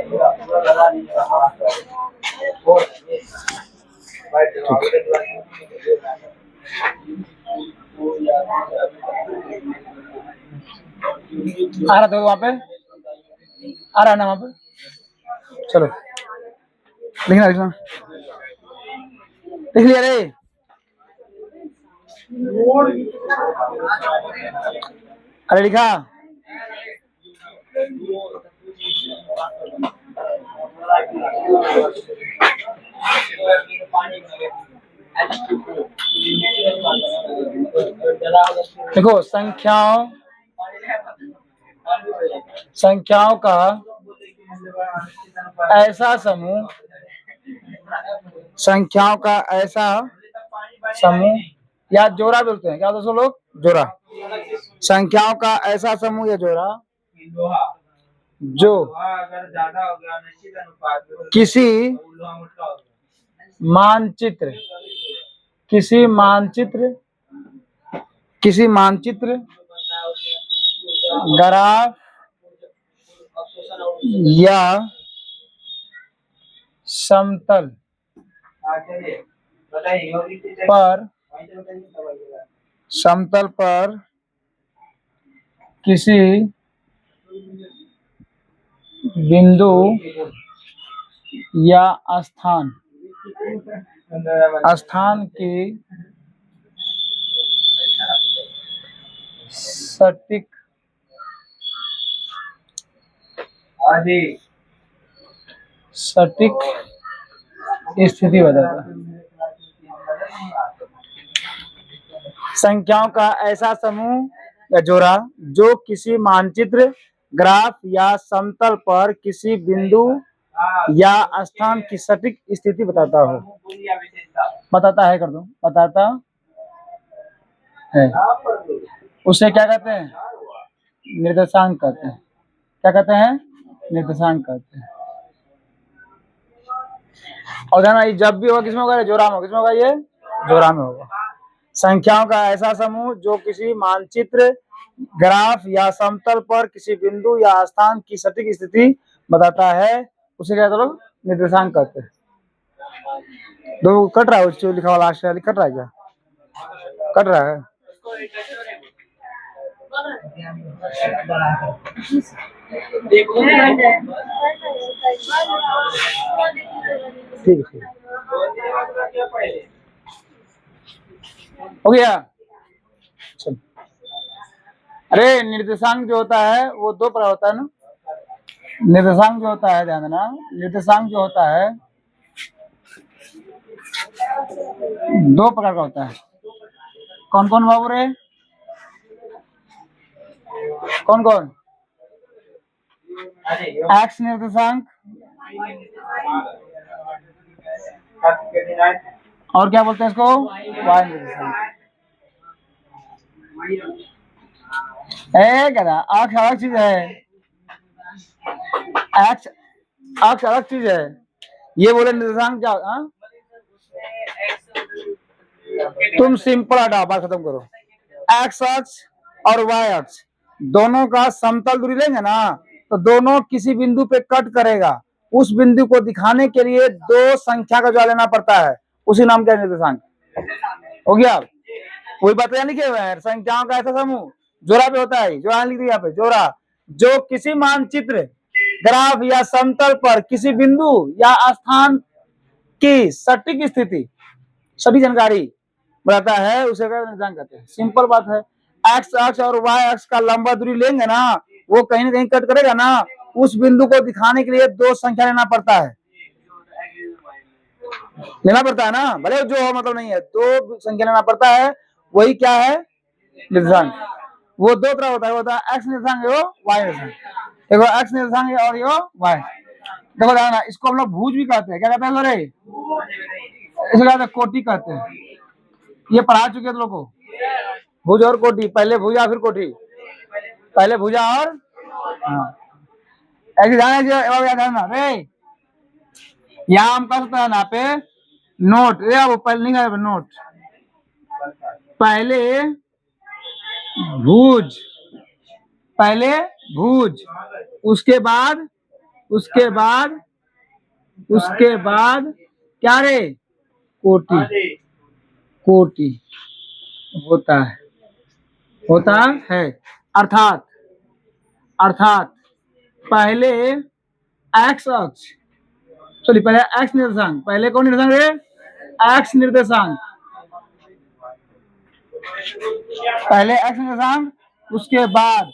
आ रहा था वहाँ पे, आ रहा है ना वहाँ पे। चलो लिखना लिखना लिख लिया रे। अरे लिखा। देखो संख्याओं का ऐसा समूह, संख्याओं का ऐसा समूह या जोड़ा बोलते हैं क्या दोस्तों लोग, जोड़ा। संख्याओं का ऐसा समूह या जोड़ा जो किसी मानचित्र ग्राफ या समतल पर किसी बिंदु या स्थान की सटीक स्थिति बताता है। संख्याओं का ऐसा समूह या जोड़ा जो किसी मानचित्र, ग्राफ या समतल पर किसी बिंदु या स्थान की सटीक स्थिति बताता हो। बताता है कर दो, बताता है। उसे क्या कहते हैं, निर्देशांक कहते हैं। क्या कहते हैं, निर्देशांक कहते हैं। और ध्यान, जब भी होगा किसमें होगा, जोड़ा में होगा। किसमें होगा, ये जोड़ा में होगा। संख्याओं का ऐसा समूह जो किसी मानचित्र, ग्राफ या समतल पर किसी बिंदु या स्थान की सटीक स्थिति बताता है, उसे क्या लोग निर्देशांक कहते हैं। दो कट रहा है, लिखा हुआ लास्ट कट रहा है क्या, कट रहा है। ठीक है, हो गया। चल, अरे निर्देशांक जो होता है वो दो प्रकार होता है ना। निर्देशांक जो होता है, ध्यान देना, निर्देशांक जो होता है दो प्रकार का होता है। कौन कौन बाबू रे, कौन कौन? एक्स निर्देशांक और क्या बोलते हैं इसको, वाई निर्देशांक। क्या अक्ष अलग चीज है, अक्ष अलग चीज है। ये बोले निर्देशांक क्या, तुम सिंपल हटाओ, बात खत्म करो। एक्स अक्ष और वाई अक्ष दोनों का समतल दूरी लेंगे ना, तो दोनों किसी बिंदु पे कट करेगा। उस बिंदु को दिखाने के लिए दो संख्या का जो लेना पड़ता है, उसी नाम का निर्देशांक। हो गया, कोई बात नहीं लिखे हुए हैं। संख्याओं का ऐसा समूह जोड़ा पे होता है, जो लिख दिया पे, जोड़ा जो किसी मानचित्र, ग्राफ या समतल पर किसी बिंदु या स्थान की सटीक स्थिति, सभी जानकारी बताता है, उसे निर्देशांक कहते हैं। सिंपल बात है। एक्स अक्ष और वाई अक्ष का लंबा दूरी लेंगे ना, वो कहीं ना कहीं कट करेगा ना, उस बिंदु को दिखाने के लिए दो संख्या लेना पड़ता है, ना, भले जो हो मतलब नहीं है, दो संख्या लेना पड़ता है। वही क्या है, निर्देशांक। वो दो तरह होता है, होता है एक्स निर्देशांक और वाई निर्देशांक। देखो एक्स निर्देशांक और यो वाई। देखो ना, इसको हम लोग भुज भी कहते हैं। क्या कहते हैं सर, इसे कहते हैं कोटि कहते हैं। ये पढ़ा चुके हैं लोगों को, भुज और कोटि। पहले भुजा फिर कोटि, पहले भुजा और ऐसे ध्यान रे। यहाँ हम कर सकते हैं ना पे नोट, वो पहले नहीं कर, नोट पहले भुज, उसके बाद उसके बाद क्या रे, कोटि, कोटि होता है। अर्थात पहले एक्स अक्ष, सॉरी पहले एक्स निर्देशांक, पहले कौन निर्देशांक रे, एक्स निर्देशांक, पहले एक्स निर्देशांक, उसके बाद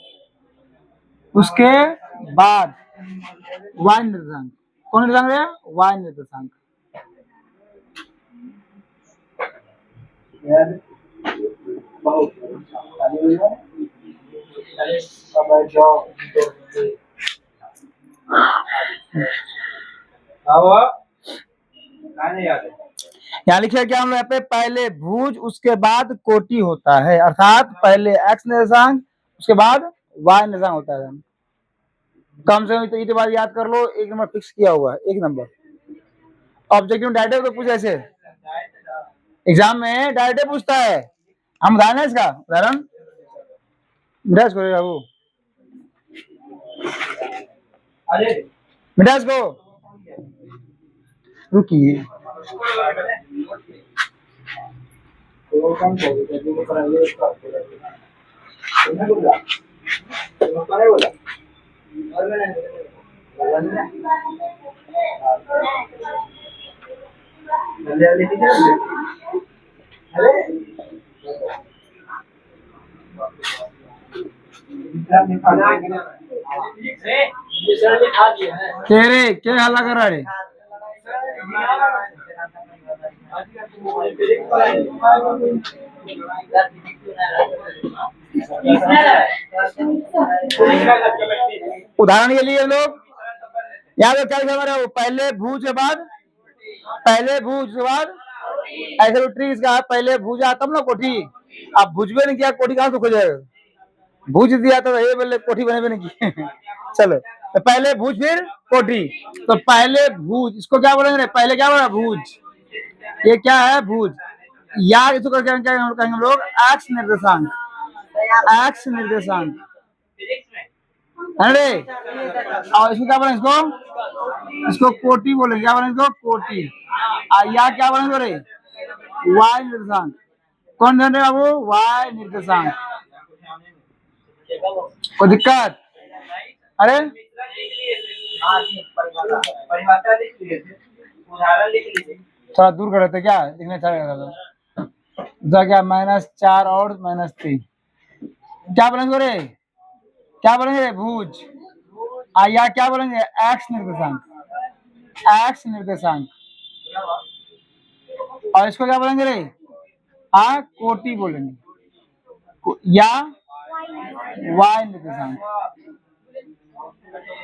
वाई निर्देशांक। कौन निर्देशांक है, वाई निर्देशांक। यहाँ लिखिए क्या हम यहाँ पे, पहले भुज उसके बाद कोटि होता है, अर्थात पहले एक्स निर्देशांक उसके बाद वाई निर्देशांक होता है। कम से कम तो ये बात याद कर लो, एक नंबर फिक्स किया हुआ है, एक नंबर। ऑब्जेक्टिव डायरेक्ट तो पूछ, ऐसे एग्जाम में डायरेक्ट पूछता है। हम उदाहरण है इसका, उदाहरण मिठास को बाबू, मिठास को रुकिए, तेरे क्या हल्ला कर रहा है? उदाहरण के लिए लोग याद क्या लिखा रहे हो, पहले भूज के बाद ऐसे ट्री इसका है, पहले भूजा तब ना कोठी। अब भुजबे नहीं किया, कोठी कहां से खोज जाएगा? भूज दिया तो ये बोले कोठी बने भी नहीं की। चलो तो पहले भूज फिर कोठी, तो पहले भूज इसको क्या बोलेंगे, पहले क्या बोला भूज, ये क्या है भूज। यार इसको क्या कहेंगे हम लोग, एक्स निर्देशांक, अरे और इसको क्या बोलेंगे, इसको कोटि बोलेंगे, क्या बोलेंगे इसको, कोटि। या क्या बोलेंगे रे, वाई निर्देशांक। कौन ध्यान रहे बाबू, वाई निर्देशांक। कोई दिक्कत? अरे थोड़ा दूर कर रहे क्या, लिखना अच्छा क्या, -4 और -3, क्या बोलेंगे रे, क्या बोलेंगे रे, भूज। या क्या बोलेंगे, एक्स निर्देशांक। और इसको क्या बोलेंगे रे, कोटि बोलेंगे, या वाई निर्देशांक।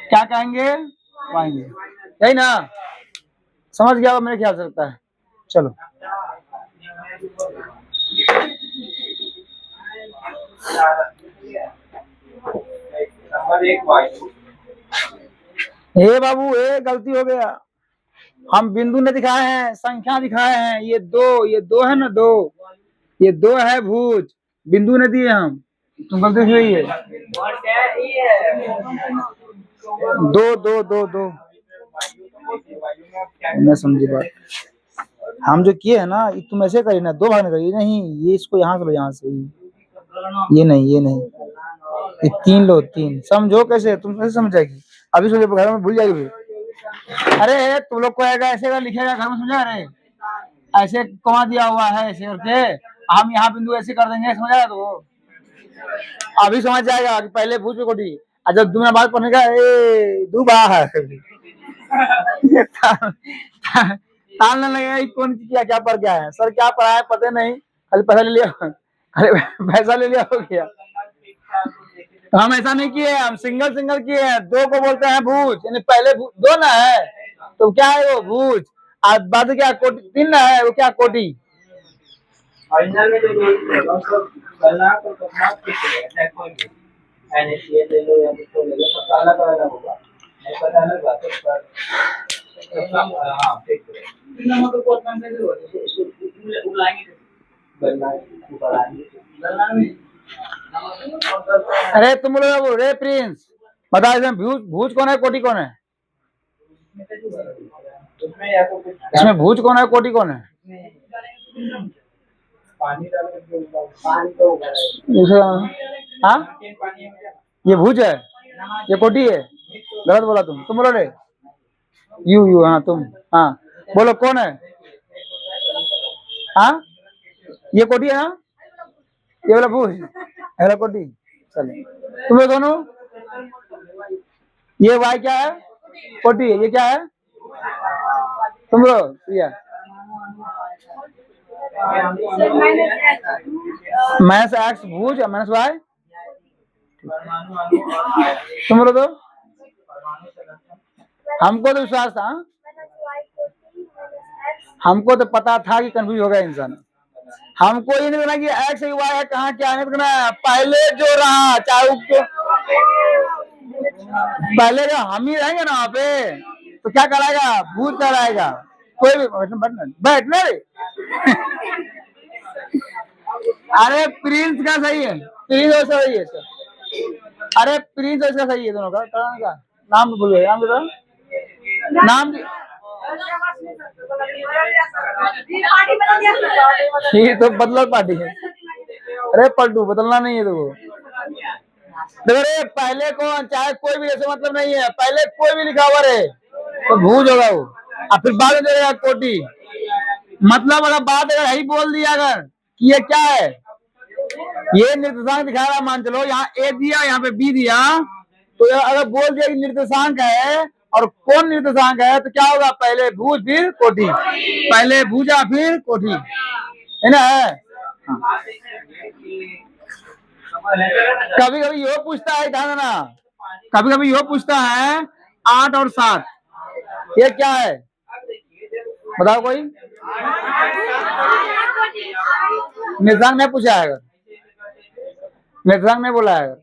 क्या कहेंगे, वाई, यही ना, समझ गया मेरे ख्याल से लगता है। चलो हे बाबू, ये गलती हो गया, हम बिंदु ने दिखाए हैं, संख्या दिखाए हैं, ये दो है ना, ये 2 है भुज, बिंदु ने दिए हम, तुम गलती हुई है, दो मैं समझी बात। हम जो किए है ना, तुम ऐसे करिए ना, 2 भाग में करिए, नहीं ये इसको यहाँ से, यहाँ से, ये नहीं, ये 3 लो, 3 समझो, कैसे तुम कैसे समझाएगी, अभी सोचो घर में भूल जाएगी। अरे तुम लोग को ऐसे अगर लिखेगा घर में, समझा रहे, ऐसे कमा दिया हुआ है ऐसे करके, हम यहाँ बिंदु ऐसे कर देंगे, समझ आया तो अभी समझ जाएगा कि पहले भूज पे कोठी, जब दूसरा बात पढ़ने का ताल न लगेगा कौन किया, क्या पढ़ गया है, सर क्या पढ़ा है पता नहीं, खाली पैसा ले लिया, खाली पैसा ले लिया, हो गया। हम ऐसा नहीं किए, हम सिंगल किए हैं, 2 को बोलते हैं भूज, यानी पहले 2 ना है तो क्या है वो भूज, आज बाद क्या कोटि, 3 ना है वो क्या कोटि। अरे तुम लोग रे प्रिंस बता, भूज कौन है, कोटि कौन है? इसमें भुज कौन है, कोटि कौन है? हाँ, ये भुज है, ये कोटि है। गलत बोला तुम बोलो रे। यू हाँ तुम। हाँ बोलो कौन है? हाँ ये कोटि है ना, ये वाला भुज, ये वाला कोटि। चलो तुम लोग दोनों, ये वाई क्या है? कोटि है। ये क्या है? तुम लोग प्रिया, माइनस एक्स भुज माइनस वाई। तुम बोलो तो, हमको तो विश्वास था, हमको तो पता था कि कंफ्यूज होगा इंसान। हमको ये नहीं देना कि एक्स वाई है कहाँ क्या है, नहीं पहले जो रहा चाहे उसको, पहले जो हम ही रहेंगे ना वहाँ पे तो क्या कराएगा, भूत कराएगा। कोई भी बैठना रे। अरे प्रिंस का सही है, प्रिंस और सही है सर। अरे प्रिंस और इसका सही है, दोनों का नाम भूल गए, नाम बताओ नाम। ये तो बदला पार्टी है। अरे पलटू बदलना नहीं है देखो, देखो रे पहले कौन चाहे कोई भी ऐसे मतलब नहीं है, पहले कोई भी लिखा हुआ रहे तो भूज होगा वो, और फिर बाद में देगा कोटी। मतलब अगर बात अगर यही बोल दिया अगर कि ये क्या है, ये निर्देशांक दिखा रहा, मान चलो यहाँ ए दिया यहाँ पे बी दिया, तो अगर बोल दिया कि निर्देशांक है और कौन निर्देशांक है तो क्या होगा, पहले भूज फिर कोठी, पहले भूजा फिर कोठी, है ना? है कभी कभी यो पूछता है, ध्यान देना, कभी कभी यो पूछता है 8 और 7 ये क्या है, बताओ कोई। निर्देशांक नहीं पूछा है, निर्देशांक नहीं बोला है।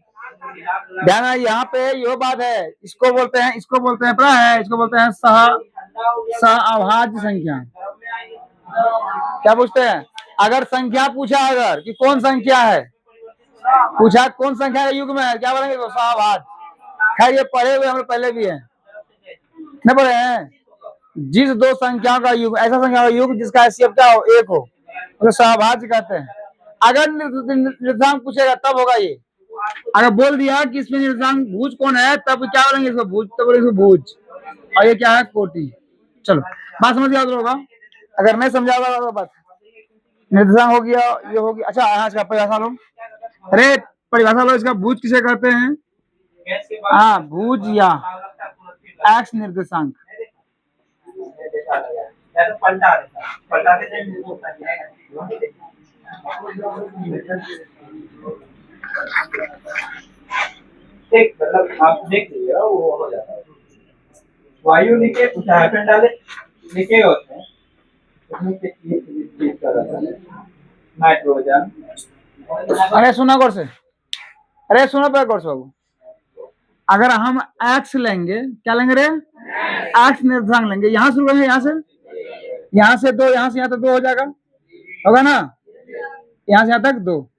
ध्यान है यहाँ पे यो बात है, इसको बोलते हैं, इसको बोलते हैं, पता है इसको बोलते हैं सहअभाज्य संख्या। क्या पूछते हैं, अगर संख्या पूछा अगर कि कौन संख्या है, पूछा कौन संख्या के युग में है, क्या बोलेंगे, सहअभाज्य। खैर ये पढ़े हुए हम लोग पहले भी है, नहीं पढ़े हैं? जिस दो संख्याओं का युग, ऐसा संख्या का युग जिसका हैसियत क्या हो, एक हो, तो सहअभाज्य कहते हैं। अगर निर्देशांक पूछेगा तब होगा ये, अगर बोल दिया कि इसमें निर्देशांक भुज कौन है तब क्या बोलेंगे इसको, भुज, तो बोलेंगे भुज, और ये क्या है, कोटि। चलो बात समझ गया होगा, अगर नहीं समझा होगा तो बात। निर्देशांक हो गया, ये हो गया। अच्छा हाँ इसका परिभाषा लो, अरे परिभाषा लो, इसका भुज किसे कहते हैं? हाँ भुज या एक्स निर्देशांक। मतलब आप देख लीजिए वो हो जाता है, वायु लिखे हाइफन डाले लिखे होते हैं, नाइट्रोजन। अरे सुना गौर से, अरे सुनो पे गौर से बाबू, अगर हम एक्स लेंगे, क्या लेंगे रे, एक्स निर्देशांक लेंगे, यहाँ से लेंगे, यहाँ से दो, यहाँ से यहाँ तक दो हो जाएगा, होगा ना, यहाँ से यहाँ तक दो।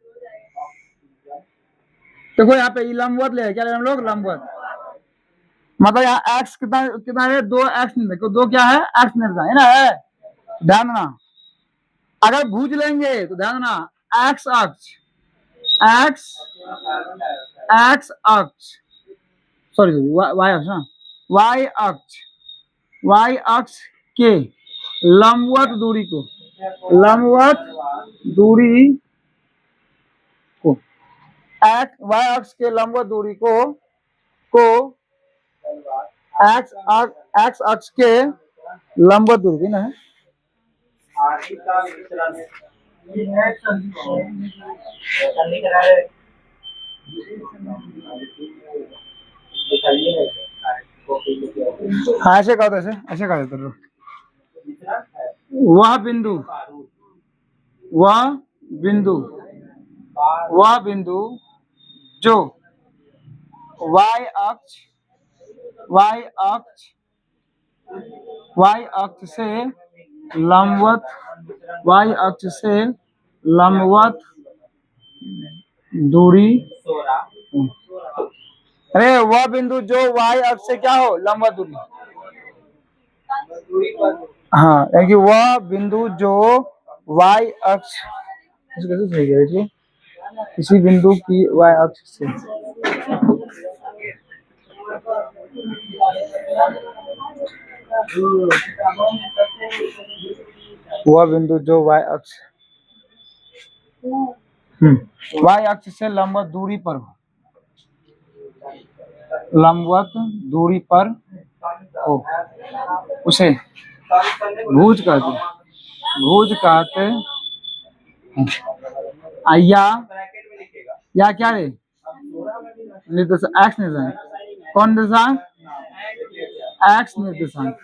देखो यहाँ पे लंबवत ले, क्या ले हम लोग, लंबवत, मतलब यहाँ एक्स कितना कितना है, दो एक्स निर्देशांक, दो क्या है, एक्स निर्देशांक है ना, है ध्यान देना। अगर भुज लेंगे तो ध्यान देना, एक्स अक्ष, एक्स एक्स अक्ष, सॉरी वाई अक्ष ना, वाई अक्ष के लंबवत दूरी को, लंबवत दूरी को, एक्स वाई अक्ष के लंबवत दूरी को एक्स अक्ष के लंबवत दूरी ना है, हाँ ऐसे कहो, ऐसे ऐसे कहा जाता है, वह बिंदु, वह बिंदु, वह बिंदु जो वाई अक्ष, वाई अक्ष, वाई अक्ष से लंबवत, वाई अक्ष से लंबवत दूरी, अरे वह बिंदु जो वाई अक्ष से क्या हो, लंबवत दूरी, हाँ, क्योंकि वह बिंदु जो y अक्ष कैसे सही है जी, किसी बिंदु की y अक्ष से वह बिंदु जो y अक्ष y अक्ष से लंबवत दूरी पर हो, लंबवत दूरी पर हो, उसे भुज कहते हैं। भुज कहते हैं। या क्या रे, निर्देशांक, एक्स निर्देशांक। कौन निर्देशांक? एक्स निर्देशांक।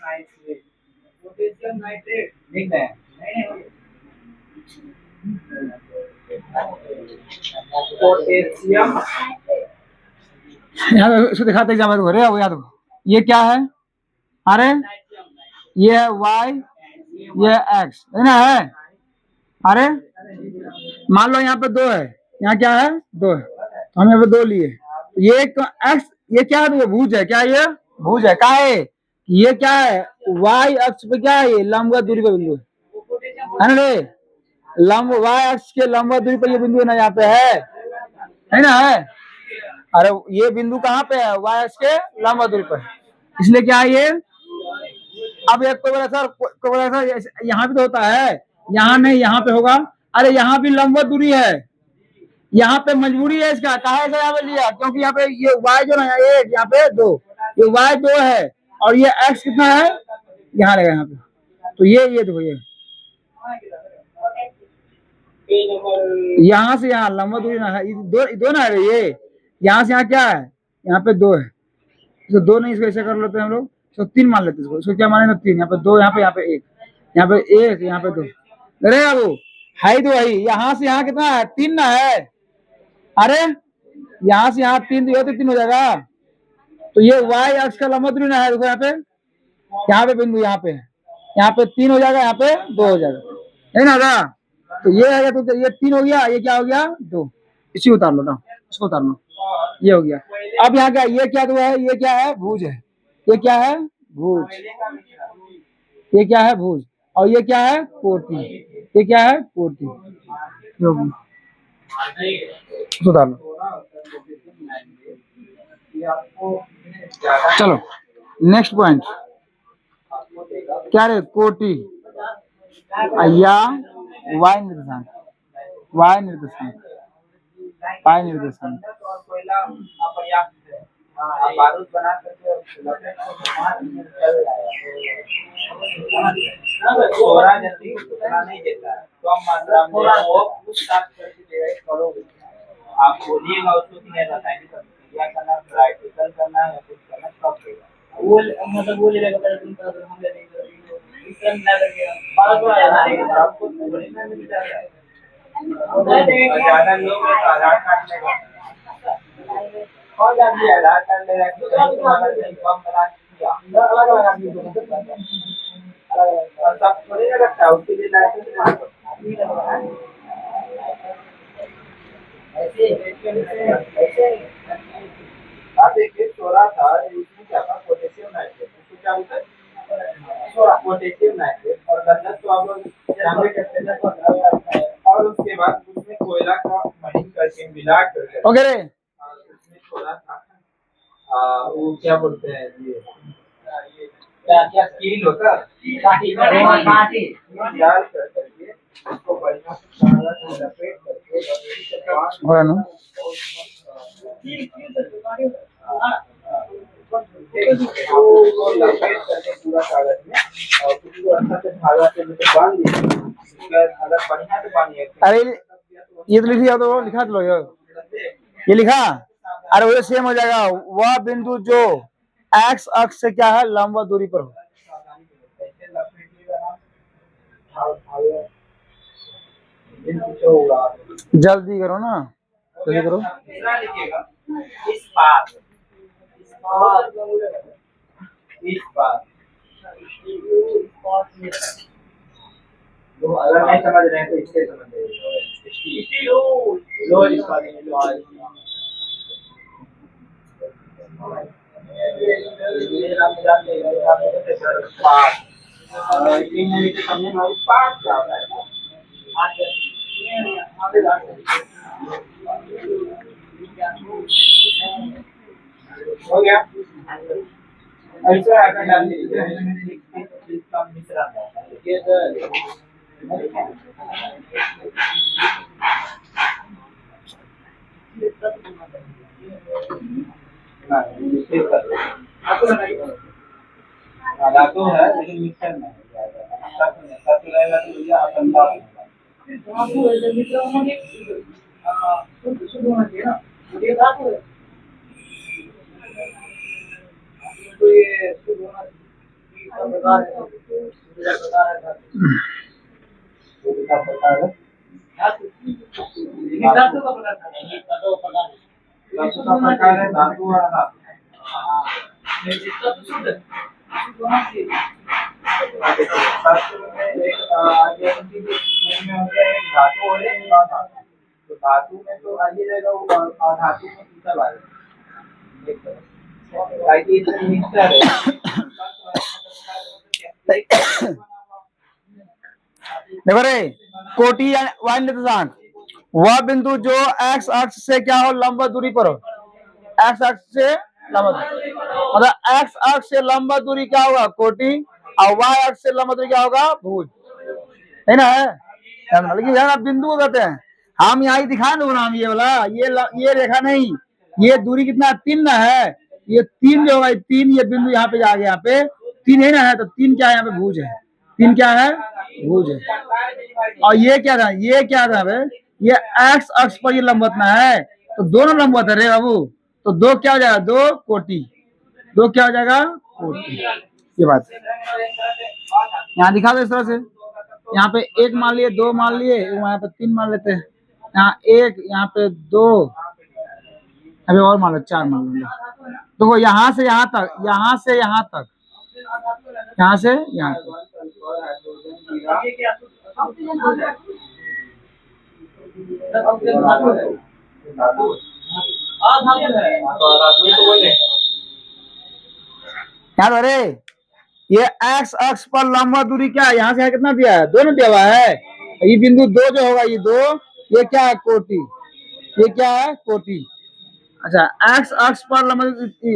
यहाँ इसको दिखाते एग्जाम में, अरे याद हो, ये क्या है? अरे ये है y, ये x है ना, है। अरे मान लो यहाँ पे 2 है, यहाँ क्या है? 2 है, तो हम यहाँ पे 2 लिए। ये x, ये क्या है? भुज है। क्या ये भुज है? क्या है ये? क्या है? y अक्ष पे क्या है? ये लंबवत दूरी पर बिंदु है ना रे। लंब y अक्ष के लंबवत दूरी पर ये बिंदु है ना, यहाँ पे है ना, है। अरे ये बिंदु कहाँ पे है? y अक्ष के लंबवत दूरी पर, इसलिए क्या है ये। अब एक कोई बोला सर यहाँ भी तो होता है, यहाँ नहीं, यहाँ पे होगा। अरे यहाँ भी लंबवत दूरी है, यहाँ पे मजबूरी है इसका, कहा ऐसा यहाँ पे लिया, क्योंकि यहाँ पे ये y जो ना, 1, यहाँ पे 2, ये y 2 है और ये x कितना है? यहाँ रहेगा यहाँ पे। तो ये देखो, ये यहाँ से यहाँ लंबवत दूरी ना है, दो ना है ये। यहाँ से यहाँ क्या है? यहाँ पे 2 है, तो 2 नहीं, इसको ऐसे कर लेते हैं हम लोग, इसको 3 मान लेते हैं। इसको क्या माने? 3। यहाँ पे 2, यहाँ पे 1, यहाँ पे 1, यहाँ पे 2। अरे बाबू है तो वही, यहाँ से यहाँ कितना है? 3 ना है। अरे यहाँ से यहाँ 3 तो 3 हो जाएगा। तो ये y अक्ष का लंबवत दूरी ना है, देखो यहाँ पे बिंदु, यहाँ पे 3 हो जाएगा, यहाँ पे 2 हो जाएगा, है ना दा? तो ये है, तो ये 3 हो गया, ये क्या हो गया? 2। इसी उतार लो ना, इसको उतार लो, ये हो गया। अब यहाँ क्या? ये क्या है? ये क्या है? भुज है। ये क्या है? भुज। ये क्या है? भुज। और ये क्या है? कोटि। ये क्या है? कोटि। सुधार लो। चलो नेक्स्ट पॉइंट क्या रे? कोटि या y निर्देशांक, y निर्देशांक, y निर्देशांक। बारूद बना करके थोड़ा जल्दी उतना नहीं देता है, कम मात्रा में वो पूछताछ करके करोगे। आप बोलिएगा उसको कि नहीं रासायनिक क्रिया करना, प्रैक्टिकल करना या कुछ करना, सब देगा वो, मतलब वो ले लेगा पहले तुम तो हम ले लेंगे, इसका मिला करके बात हो जाएगा। आपको बोलना नहीं जाता है, ज्यादा लोग आधार कार्ड लेगा और जाती आधार कार्ड ले रखी कम बना दिया, अलग अलग आदमी को अलग और सब थोड़ी ना रखता है, उसके लिए लाइसेंस ऐसे आप देखिए सोरा था, इसमें क्या था? पोटेशियम नाइट्रेट, इसको क्या बोलते हैं? सोरा, पोटेशियम नाइट्रेट। और गंधक तो आप लोग जानते करते हैं, और उसके बाद उसमें कोयला का महीन करके मिला करके वगैरह उसमें थोड़ा सा वो क्या बोलते हैं ये क्या क्या स्टील होता है, डाल करके उसको बढ़िया से लपेट करके पूरा कागज में और उसको अच्छा से धागा से बांध दीजिए। बढ़िया से बांधिए। अरे ये तो लिख दिया, तो लिखा लो ये लिखा। अरे वो सेम हो जाएगा। वह बिंदु जो x अक्ष से क्या है? लंबवत दूरी पर हो। जल्दी करो ना, जल्दी करो। इस पार तो अगर नहीं समझ रहे हैं तो इससे समझ हो गया ऐसा अगर डाल दीजिए इसका मिश्रण धातु है लेकिन मिक्सर में धातु रहेगा तो ये असंभव है धातु है जब मिश्रण होंगे शुद्ध होना चाहिए ना ये धातु है तो ये शुद्ध होना प्रकार है धातु का प्रकार है धातु और धातु धातु और तो धातु में तो आइए रहेगा वो धातु में शीतल आएगा देखो रे कोटि वाइन निर्देशांक वह बिंदु जो एक्स अक्ष से क्या हो लंबा दूरी पर हो एक्स अक्ष से लंबा दूरी मतलब एक्स अक्ष से लंबा दूरी क्या होगा कोटि और वाई अक्ष से लंबा दूरी क्या होगा भुज है ना लेकिन यार आप बिंदु कहते हैं हम यहाँ दिखा दो ना हम ये वाला ये रेखा नहीं ये दूरी कितना 3 ना है ये 3 जो होगा 3 ये बिंदु यहाँ पे आ गया यहाँ पे 3 है ना है तो 3 क्या है यहाँ पे भुज है 3 क्या है भुज है और ये क्या था भाई ये एक्स अक्ष पर ये लंबवत है तो दोनों लंबवत है रे बाबू तो 2 क्या हो जाएगा 2 कोटि 2 क्या हो जाएगा कोटि ये बात यहाँ दिखा दो इस तरह से यहाँ पे 1 मान लिए 2 मान लिए यहाँ पे 3 मान लेते हैं यहाँ 1 यहाँ पे 2 अभी और मान लो 4 मान लो तो वो यहाँ से यहाँ तक यहाँ से यहाँ तक यहाँ से यहाँ तक याद अरे ये एक्स अक्ष पर लंबा दूरी क्या है यहाँ से कितना दिया है दोनों दिया हुआ है ये बिंदु 2 जो होगा ये 2 ये क्या है कोटि ये क्या है कोटि अच्छा एक्स अक्ष पर लंबा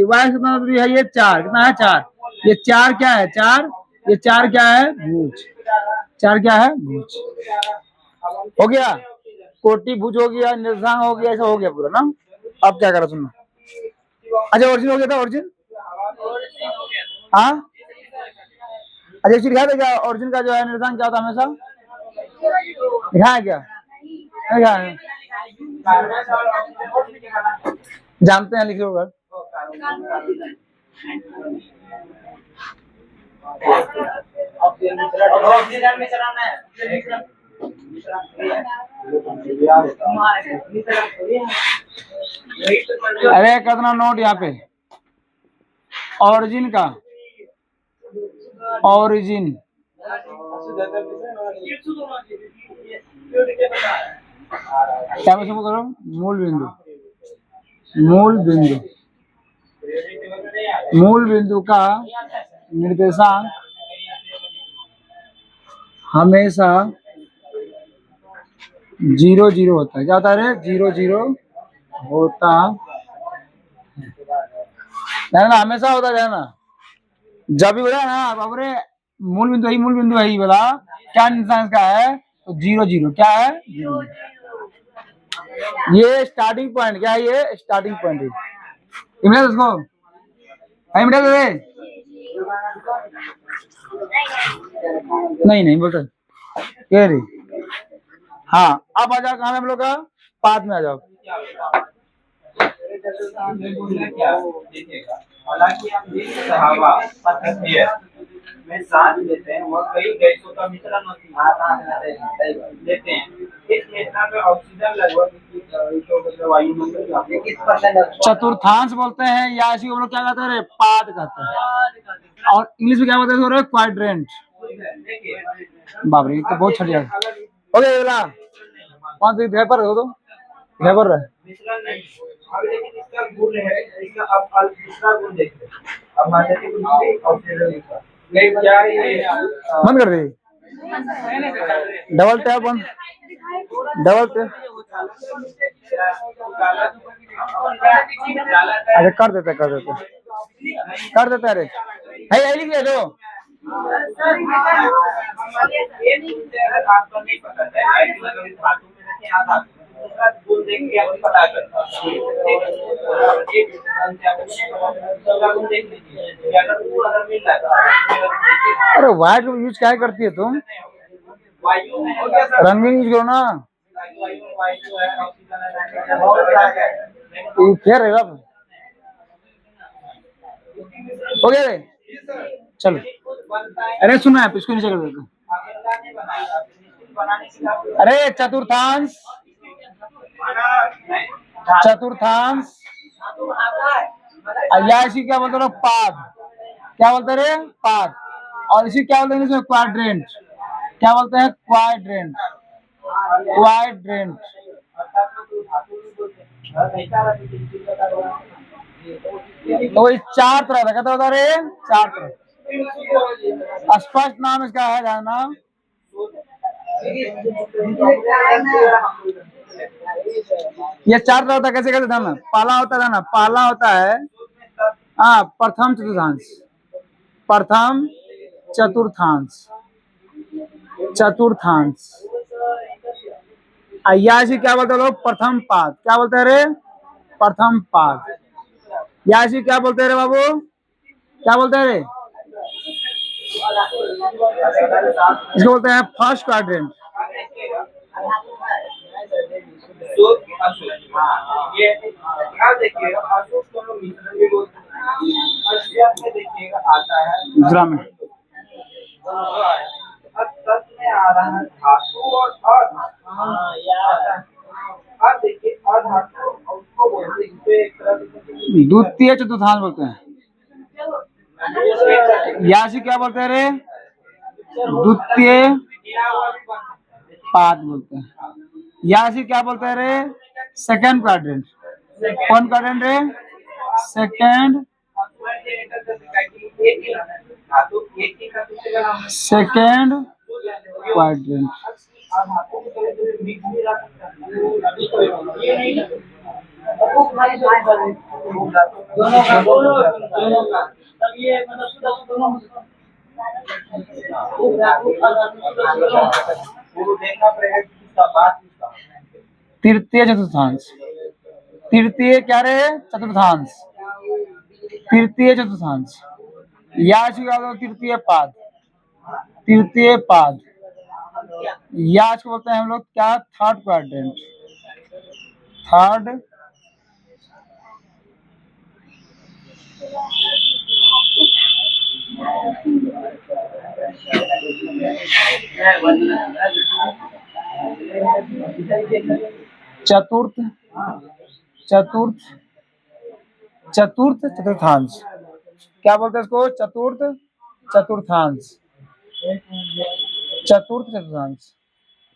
वाई कितना दूरी है ये 4 कितना है 4 ये 4 क्या है 4 ये 4 क्या है भुज 4 क्या है भुज हो गया कोटि भुज हो गया निर्देशांक हो गया ऐसा हो गया पूरा ना अब क्या करा सुनना अच्छा ओरिजिन हो गया था ओरिजिन हाँ अच्छा दिखा देगा ओरिजिन का जो है निर्देशांक क्या होता है हमेशा दिखाया क्या जानते हैं लिखे होगा अरे कितना नोट यहाँ पे ओरिजिन का ओरिजिन क्या मैं करो मूल बिंदु का निर्देशांक हमेशा 0 0 होता है क्या होता है 0 0 होता है ना हमेशा होता है ना जब भी बोला ना बाबरे मूल बिंदु है बोला क्या निर्देशांक का है तो 0 0 क्या है 0 ये स्टार्टिंग पॉइंट क्या है ये स्टार्टिंग पॉइंट है इमरान उसको इमरान दे नहीं बोलता ये रे हाँ अब आ जाओ कहाँ हम लोग का पाद में आ जाओ हालांकि हम में सांस लेते हैं वह कई गैसों का मिश्रण लेते हैं इस मिश्रण में ऑक्सीजन लगभग वायुमंडल चतुर्थांश बोलते हैं या इसी को क्या कहते हैं पाद कहते हैं और इंग्लिश में क्या बोलते हैं क्वाड्रेंट बाबरे तो बहुत छड़िया हो गया अगला कौन सी भेपर हो तो भेपर है लेकिन इसका गुण है इसका अब दूसरा गुण देखते हैं अब मान लेते हैं ऑक्सीजन बंद कर दे, डबल टैप बंद, डबल टैप। अरे कर देते कर देते कर देते। अरे है यही लिख ले दो। अरे व्हाइट यूज क्या करती है तुम, रंगीन यूज करो ना। ये क्या रहेगा, हो गया रे, चलो। अरे सुना है, इसको नीचे कर देते। अरे चतुर्थांश, चतुर्थांश या इसी क्या बोलते हैं पाद, क्या बोलते रे पाद। और इसी क्या बोलते हैं इसमें क्वाड्रेंट, क्या बोलते हैं क्वाड्रेंट, क्वाड्रेंट। तो इस चार तरह का कहता होता रे, चार तरह। स्पष्ट नाम इसका है जानना। ये चार तरह होता है, कैसे कैसे ध्यान। पहला होता है ना, पहला होता है हाँ प्रथम चतुर्थांश, प्रथम चतुर्थांश, चतुर्थांश। या इसी क्या बोलते हैं लोग, प्रथम पाद, क्या बोलते हैं रे, प्रथम पाद। या इसी क्या बोलते हैं रे बाबू, क्या बोलते हैं रे, इसको बोलते हैं फर्स्ट क्वाड्रेंट। दूसरा में द्वितीय चतुर्थांश बोलते हैं। यासी क्या बोलते हैं रे, द्वितीय पाद बोलते हैं। यासी क्या बोलते हैं रे, सेकंड क्वाड्रेंट। कौन क्वाड्रेंट रे, सेकंड, सेकंड क्वाड्रेंट। तृतीय चतुर्थांश, तृतीय क्या रे, चतुर्थांश, तृतीय चतुर्थांश। या तृतीय पाद, तृतीय पाद। या को बोलते हैं हम लोग क्या, थर्ड क्वाड्रेंट, थर्ड चतुर्थ, चतुर्थ, चतुर्थ चतुर्थांश। क्या बोलते हैं इसको, चतुर्थ चतुर्थांश, चतुर्थ चतुर्थांश।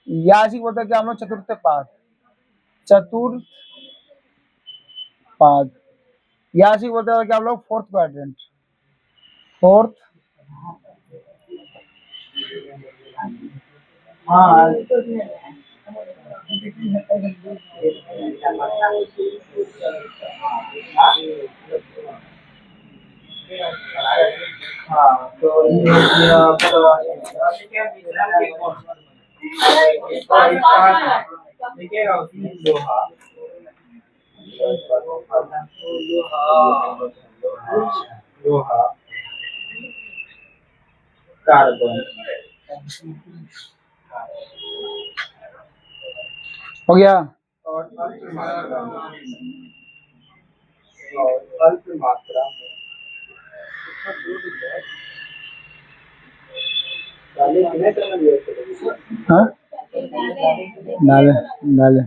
या इसी बोलते हैं क्या हम लोग, चतुर्थ पाद, चतुर्थ पाद। या इसी बोलते हैं क्या हम लोग, फोर्थ क्वाड्रेंट, फोर्थ। हाँ तो लोहा, कार्बन हो गया। और अल्प मात्रा में हाँ डाले डाले।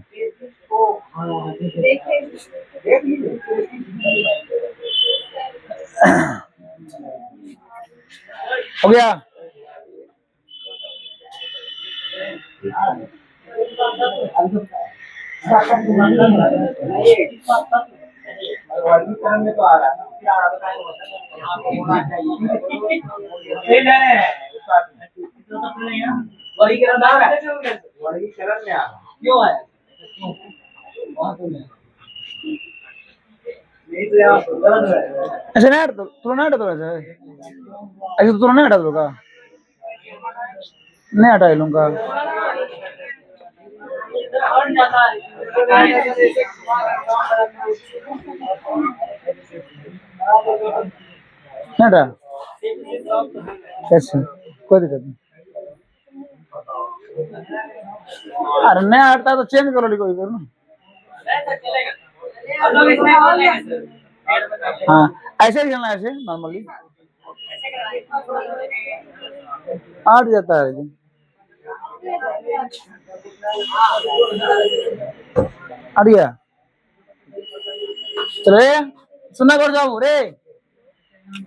हो गया। वर्गीकरण में तो आ रहा है। ऐसे नहीं हटा तुला नहीं हटा ऐसे ऐसे तो तुला नहीं हटा दूंगा नहीं हटा लूंगा नहीं हटा कैसे कोई दिक्कत नहीं अरे नहीं हटता तो चेंज करो कोई करो ना हाँ ऐसे ही खेलना है ऐसे नॉर्मली हट जाता है लेकिन हट गया चले सुना कर जाओ रे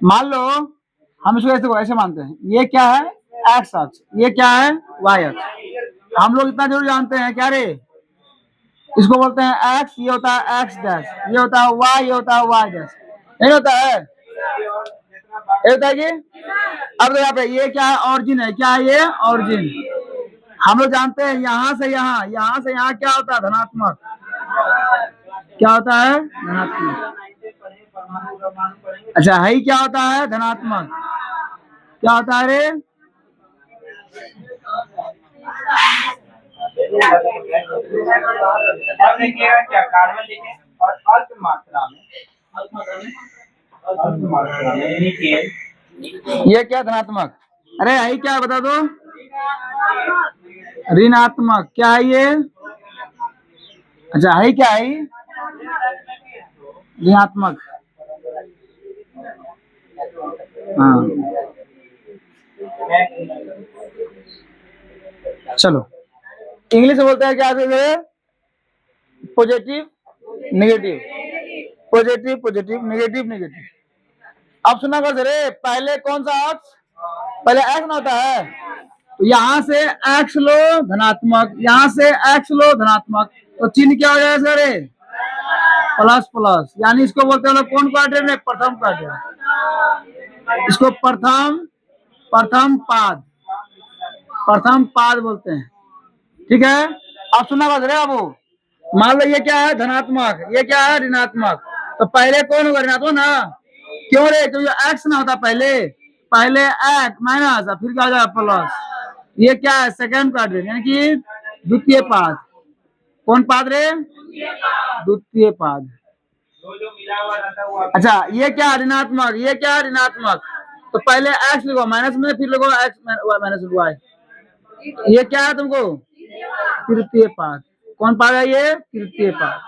मान लो हम इसको ऐसे ऐसे मानते हैं ये क्या है एक्स अक्ष ये क्या है वाई अक्ष हम लोग इतना जरूर जानते हैं क्या रे इसको बोलते हैं एक्स ये होता है एक्स डैश ये होता है वाई ये होता है वाई डैश नहीं होता है ये होता है कि अब तो यहाँ पे ये क्या है ऑरिजिन है क्या है ये ऑरिजिन हम लोग जानते हैं यहाँ से यहाँ क्या होता है धनात्मक क्या होता है धनात्मक अच्छा है क्या होता है धनात्मक क्या होता है रे क्या कार्बन लिखें और अल्प मात्रा में ये क्या धनात्मक अरे है क्या बता दो ऋणात्मक क्या है ये अच्छा है क्या है ऋणात्मक हाँ चलो इंग्लिश में बोलते हैं क्या positive negative positive positive negative negative अब सुना कर रे पहले कौन सा अक्ष पहले एक्स ना होता है तो यहाँ से एक्स लो धनात्मक यहाँ से एक्स लो धनात्मक तो चिन्ह क्या हो जाएगा सर प्लस प्लस यानी इसको बोलते हैं कौन क्वाड्रेंट है प्रथम क्वाड्रेंट इसको प्रथम पाद बोलते हैं ठीक है अब सुना बात रे बाबू मान लो ये क्या है धनात्मक ये क्या है ऋणात्मक तो पहले कौन होगा ऋणात्मक ना क्यों रे क्योंकि एक्स ना होता पहले एक्स माइनस फिर क्या हो जाएगा प्लस ये क्या है सेकंड क्वाड्रेंट यानी कि द्वितीय पाद कौन पाद रे द्वितीय पाद अच्छा ये क्या ऋणात्मक तो पहले एक्स लिखो माइनस में फिर लिखो एक्स माइनस वाई ये क्या है तुमको तृतीय पाद कौन पाद है ये तृतीय पाद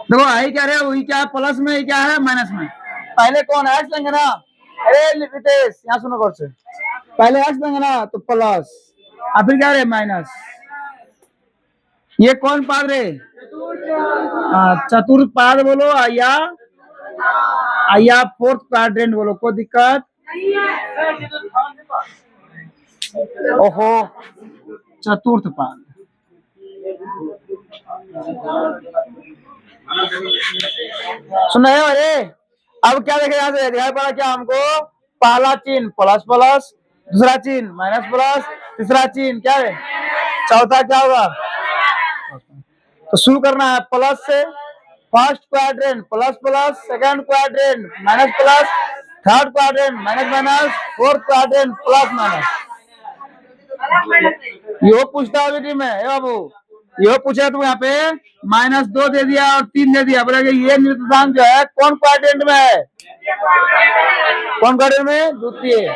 देखो आई क्या है वही क्या है प्लस में क्या है माइनस में पहले कौन एक्स लेंगे ना अरे रितेश यहाँ सुनो गौर से पहले एक्स लेंगे ना तो प्लस और फिर क्या रे माइनस ये कौन पाद रे चतुर्थ पाद बोलो या फोर्थ क्वाड्रेंट बोलो कोई दिक्कत ओहो चतुर्थ पाद सुन रहे हो अरे अब क्या देखे यहाँ से दिखाई पड़ा क्या हमको पहला चिन्ह प्लस प्लस दूसरा चिन्ह माइनस प्लस तीसरा चिन्ह क्या है चौथा क्या होगा तो शुरू करना है प्लस से first quadrant plus plus second quadrant minus plus third quadrant minus minus fourth quadrant plus minus यो पूछता है में बाबू यो पूछा तुम यहाँ पे -2 दे दिया और 3 दे दिया बोला ये निर्देशांक जो है कौन क्वाड्रेंट में है कौन क्वाड्रेंट में द्वितीय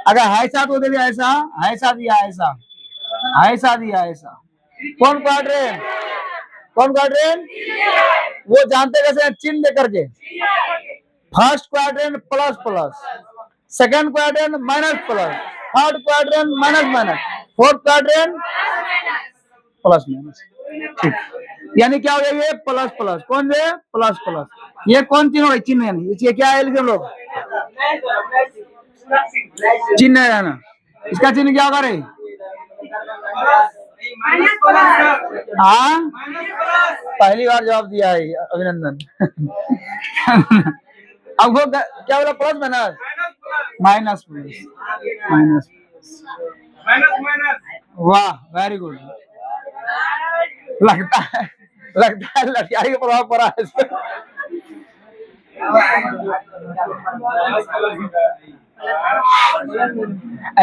अगर ऐसा तो दे दिया ऐसा दिया ऐसा दिया ऐसा कौन क्वाड्रेंट वो जानते कैसे चिन्ह दे करके first quadrant plus plus second quadrant minus plus third quadrant minus minus fourth quadrant plus minus ठीक यानी क्या हो गया ये प्लस प्लस कौन है प्लस प्लस ये कौन चिन्ह यानी ये क्या है लिखे हम लोग चिन्ह है ना इसका चिन्ह क्या होगा रे माइनस प्लस सर, हाँ, माइनस प्लस, पहली बार जवाब दिया है, अभिनंदन। अब वो क्या बोला, plus minus, minus plus, minus plus, minus, minus minus, वाह वेरी गुड। लगता है लठियारी का प्रभाव पड़ा है इस पे।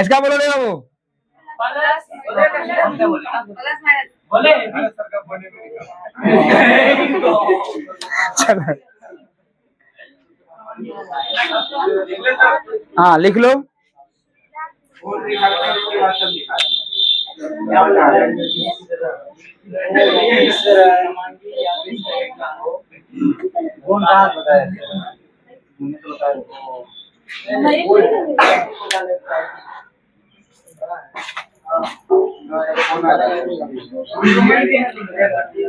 इसका बोलो नहीं बाबू, बोले चलो हाँ लिख लो।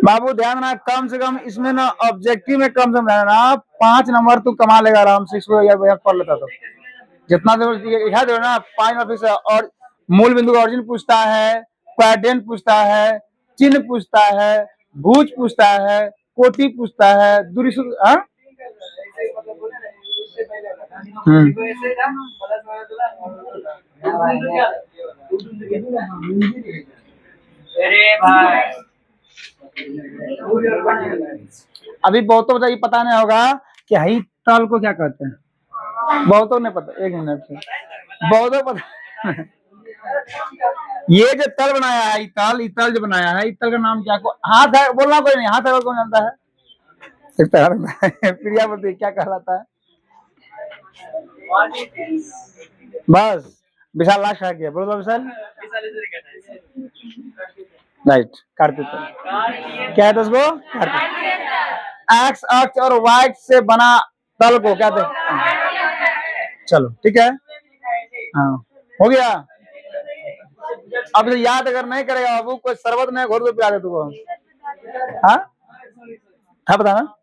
बाबू ध्यान रखना, कम से कम इसमें ना ऑब्जेक्टिव में कम से कम रहना 5 नंबर तू कमा लेगा आराम से, इसको या पढ़ लेता तो जितना लिखा दो ना 5 नंबर से। और मूल बिंदु का ऑरिजिन पूछता है, क्वाड्रेंट पूछता है, चिन्ह पूछता है, भुज पूछता है, कोटि पूछता है, दूरी हाँ? अरे भाई अभी बहुतों को ये पता नहीं होगा कि हई तल को क्या कहते हैं, बहुतों ने पता, एक मिनट से बहुतों पता। ये जो तल बनाया है, इतल जो बनाया है, इतल का नाम क्या, हाथ है बोलना कोई नहीं, हाथ है कौन जानता है? प्रिया बोलती क्या कहलाता है? बस विशाल लास्ट आ गया, बोलो विशाल। राइट, कार्पेट क्या है उसको, एक्स अक्ष और वाई से बना तल को क्या कहते हैं? चलो ठीक है, हाँ हो गया। अब याद अगर नहीं करेगा बाबू, कोई शरबत नहीं घोर के पिला दे तुमको। हाँ था बताना,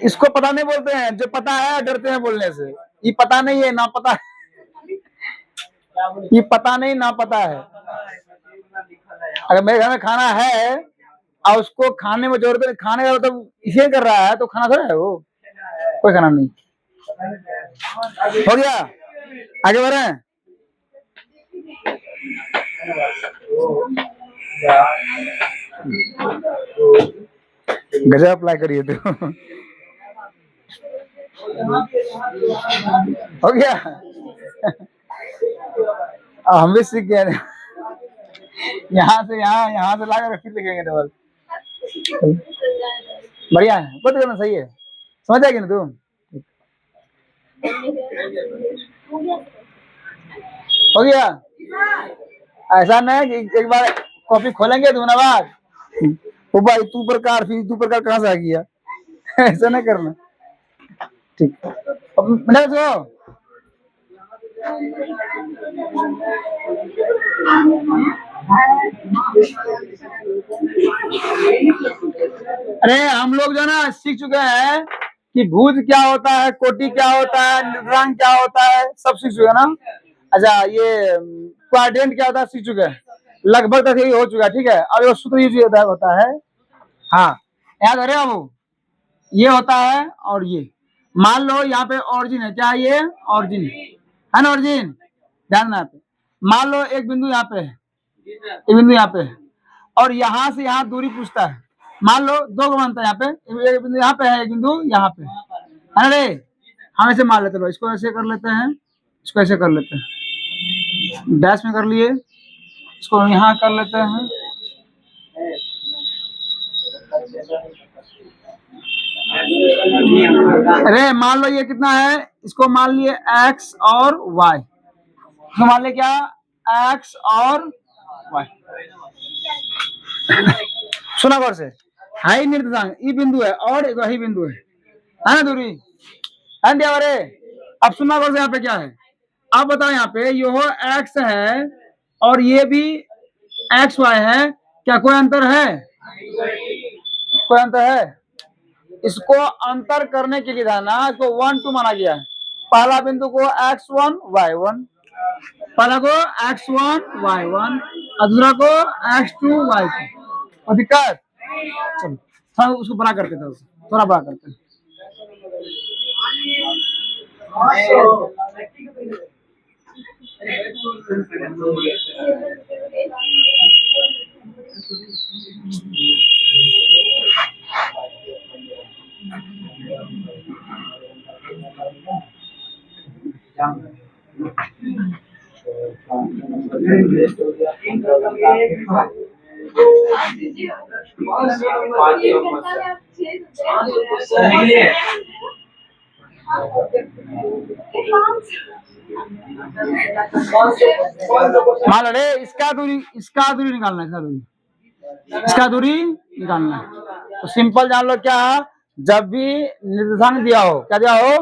इसको पता नहीं बोलते हैं, जो पता है डरते हैं बोलने से। ये पता नहीं है ना पता है, ये पता नहीं ना पता है। अगर मेरे घर में खाना है और उसको खाने में जरूरत है, खाने का मतलब इसे कर रहा है तो खाना थोड़ा है वो, कोई खाना नहीं। हो गया, आगे बढ़े। गजब अप्लाई करिए तो। हो गया, हम भी सीख गए, यहाँ से यहाँ से लाकर फिर लिखेंगे डबल। बढ़िया है, बहुत करना सही है, समझ आएगी ना तू। हो गया, ऐसा नहीं कि एक बार कॉपी खोलेंगे तो ना बाद वो भाई तू प्रकार फिर तू प्रकार कहाँ से आ गया, ऐसा नहीं करना। ठीक, अब मैंने तो अरे हम लोग जो ना सीख चुके हैं कि भुज क्या होता है, कोटि क्या होता है, निद्रांक क्या होता है, सब सीख चुके हैं ना। अच्छा ये क्वाड्रेंट क्या होता है सीख चुके हैं, लगभग तक यही हो चुका है। ठीक है, और ये सूत्र यूज होता है, हाँ याद है बाबू, ये होता है। और ये मान लो यहाँ पे ऑरिजिन है, क्या ये ऑरिजिन है ना, ऑरिजिन ध्यान देना। मान लो एक बिंदु यहाँ पे है, एक बिंदु यहाँ पे है, और यहाँ से यहाँ दूरी पूछता है। मान लो दो को मानता है, यहाँ पे एक बिंदु यहाँ पे है, एक बिंदु यहाँ पे है रे। हम ऐसे मान लेते, लो इसको ऐसे कर लेते हैं, इसको ऐसे कर लेते हैं, डैश में कर लिए, इसको यहाँ कर लेते हैं। अरे मान लो ये कितना है, इसको मान लिए x और y, इसको मान लिया क्या x और y। सुना गौर से, हाई निर्देशांक ई बिंदु है और वही बिंदु है ना दूरी है ना। अरे अब सुना गौर से, यहाँ पे क्या है, आप बताओ यहाँ पे यो x है और ये भी xy है, क्या कोई अंतर है? कोई अंतर है? इसको अंतर करने के लिए ना इसको 1 2 माना गया है। पहला बिंदु को x1 y1, पहला को x1 y1, और दूसरा को x2y2। और दिक्कत, चलो थोड़ा उसको बड़ा करते थे, थोड़ा बड़ा करते हैं। मान लो रे, इसका दूरी निकालना है, इसका दूरी निकालना है। तो सिंपल जान लो क्या, जब भी निर्देशांक दिया हो, क्या दिया हो,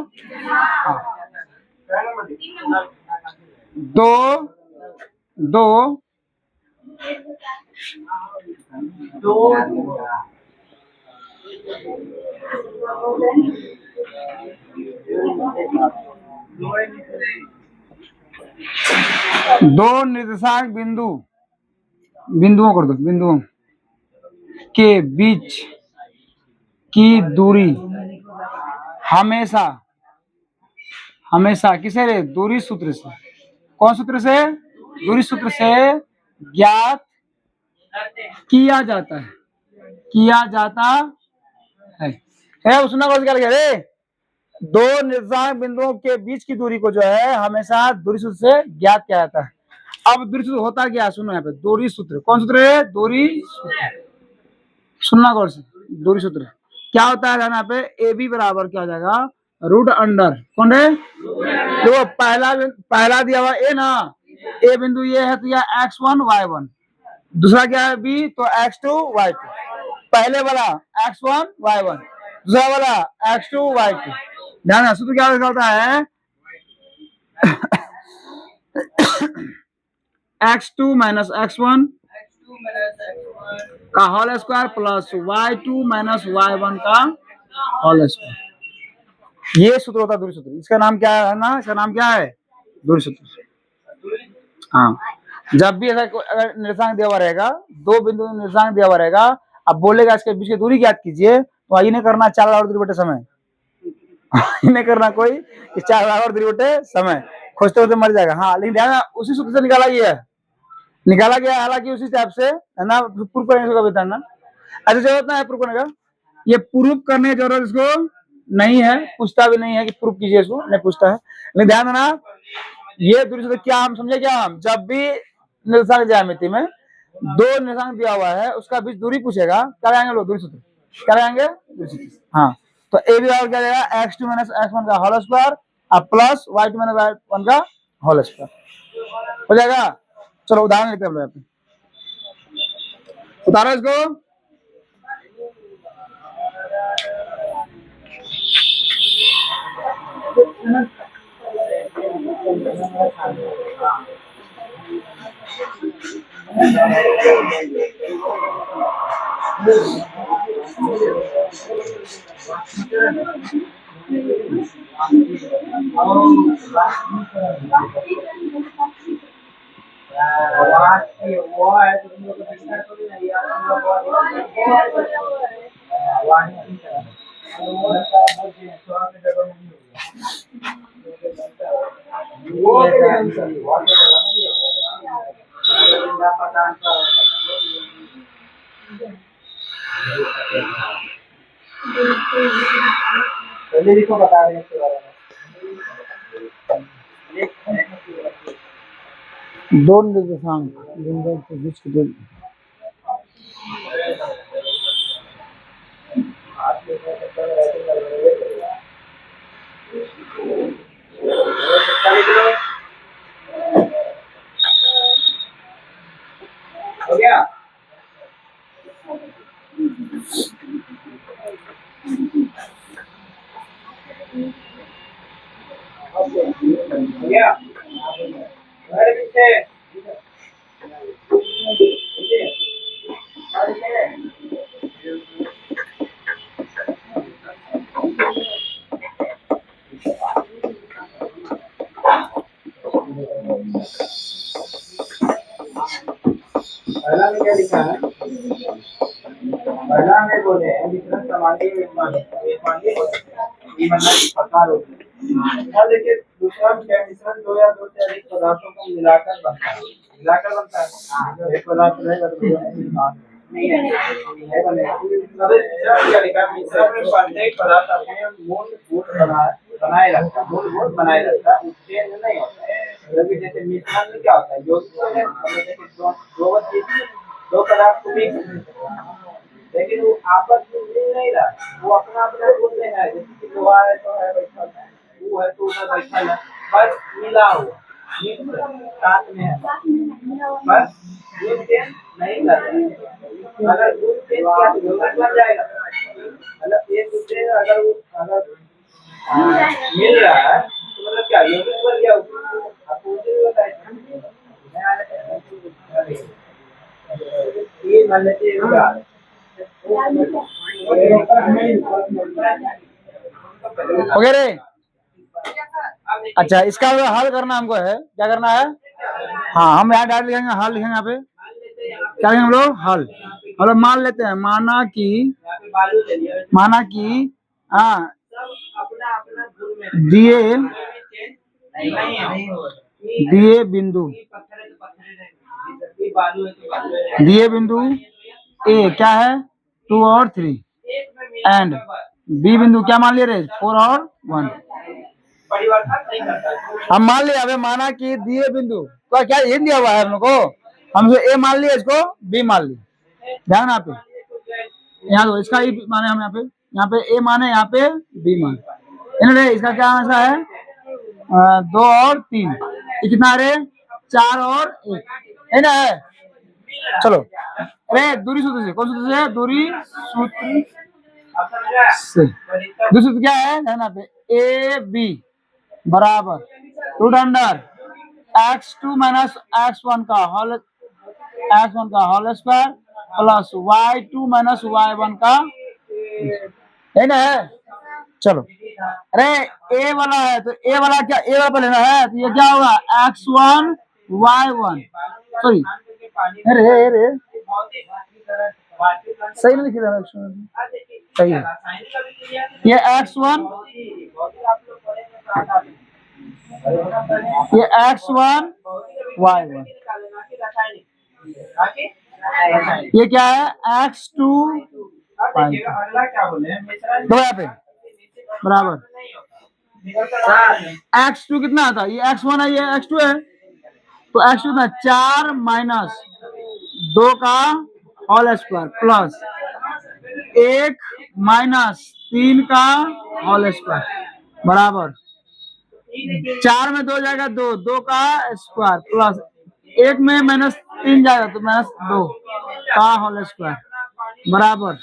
दो निर्देशांक बिंदुओं कर दो, बिंदुओं के बीच की दूरी हमेशा किसे रे, दूरी सूत्र से, कौन सूत्र से, दूरी सूत्र से ज्ञात किया जाता है। उसने कौन क्या लिखा रे, दो निर्देशांक बिंदुओं के बीच की दूरी को जो है हमेशा दूरी सूत्र से ज्ञात किया जाता है। अब दूरी सूत्र होता क्या, सुनो यहाँ पे, दूरी सूत्र कौन सूत्र है, दूरी सूत्र, सुनना गौर से, दूरी सूत्र क्या होता है यहाँ पे, ए बी बराबर क्या हो जाएगा, रूट अंडर, कौन है, देखो पहला दिया हुआ ए ना, ए बिंदु ये है तो यह x1 y1, दूसरा क्या है बी तो x2 y2, पहले वाला x1 y1, दूसरा वाला x2 y2। ध्यान, सूत्र क्या होता है, x2 माइनस x1 का whole square plus y2 minus y1 का होल स्क्वायर। ये सूत्र होता है दूरी सूत्र। इसका नाम क्या है ना, इसका नाम क्या है, दूरी सूत्र। हाँ, जब भी ऐसा अगर निर्देशांक दिया हुआ रहेगा, दो बिंदु निर्देशांक दिया हुआ रहेगा, अब बोलेगा इसके बीच की दूरी ज्ञात कीजिए, तो आई नहीं करना 4 बराबर दूरी बटे समय, नहीं करना कोई 4 बराबर दूरी बटे समय, खोजते होते मर जाएगा। हाँ, लेकिन ध्यान, उसी सूत्र से निकाला गया, हालांकि उसी टाइप से है ना, प्रूफ करने का बताना, ऐसे जरूरत ना है प्रूफ करने का, ये प्रूफ करने की जरूरत इसको नहीं है, पूछता भी नहीं है कि प्रूफ कीजिए, इसको नहीं पूछता है। लेकिन ध्यान देना, ये दूरी सूत्र क्या हम समझे, क्या हम जब भी निर्देशांक ज्यामिति में दो निर्देशांक दिया हुआ है, उसका बीच दूरी पूछेगा, क्या लगाएंगे लोग, दूरी सूत्र क्या लगाएंगे, दूरी सूत्र। हाँ, तो ए बी बराबर क्या जाएगा, x2 माइनस x1 का होल स्क्वायर और प्लस y2 माइनस y1 का होल स्क्वायर हो जाएगा। चलो उदाहरण लेते हैं हम लोग, उतारो इसको, बता रहे हैं इसके बारे में, दो निर्देशांक बिंदुओं के बीच की दूरी, हो गया, पहला में क्या लिखा है? पहला में बोले मिश्रण समांगी मेजबानी ये मतलब कि प्रकार होते हैं। और देखिए दूसरा में क्या मिश्रण दो या दो से अधिक पदार्थों को मिलाकर बनता है। मिलाकर बनता है। एक पदार्थ रहेगा तो नहीं बनेगा। तीसरा क्या लिखा है? मिश्रण में प्रत्येक पदार्थ अपने मूल गुण बनाए रखता है। मूल गुण बनाए रखता है। चेंज नहीं होता है। जबकि जैसे मिश्रण में क्या होता है? यौगिक है मतलब जैसे दो पदार्थ को मिक्स लेकिन वो आपस में मिल नहीं रहा, वो अपना अपना गुण में है। जैसे कि लोहा है तो है बैठा है, वो है तो उधर बैठा है, बस मिला हुआ साथ में है, बस गुण चेंज नहीं कर रहे। अगर गुण चेंज किया तो यौगिक बन जाएगा। मतलब एक दूसरे अगर अगर मिल रहा है तो मतलब क्या यौगिक बन गया। आपको मुझे भी बताइए ये मान लेते हैं वगैरह। अच्छा, इसका हल करना हमको है, क्या करना है? हाँ, हम यहाँ डायरेक्ट लिखेंगे, हल लिखेंगे यहाँ पे। क्या लिखेंगे हम लोग? हल। हम लोग मान लेते हैं, माना कि हाँ दिए बिंदु ए क्या है 2 और 3 एंड बी बिंदु क्या मान लिए 4 और 1। हम मान लिया, अबे माना कि दिए बिंदु तो क्या ये दिया हुआ है हम लोग को, हम ए मान लिया, इसको बी मान लिया। ध्यान यहाँ पे, यहाँ दो इसका ही माने, हम यहाँ पे ए माने, यहाँ पे बी माने। इन्होंने इसका क्या आंसर है 2 और 3, ये कितना रहे 4 और 1 है ना। है चलो, अरे दूरी सूत्र से, कौन सूत्र से? दूरी सूत्र से। दूरी सूत्र क्या है यहाँ पे? ए बी बराबर root under x2 minus x1 का whole square plus y2 minus y1 का, है ना। है चलो, अरे ए वाला है तो ए वाला क्या, ए वाला पर लेना है तो ये क्या होगा x1 y1, सॉरी अरे सही नहीं लिखा था, सही है ये x1, ये x1 y1, ये क्या है x2 दो यहाँ पे बराबर x2 कितना आता है? ये x1 है, ये x2 है, तो x2 कितना 4 माइनस 2 का होल स्क्वायर प्लस 1 माइनस 3 का होल स्क्वायर बराबर 4 में 2 जाएगा 2, 2 का स्क्वायर प्लस 1 में माइनस 3 जाएगा तो माइनस 2 का होल स्क्वायर बराबर।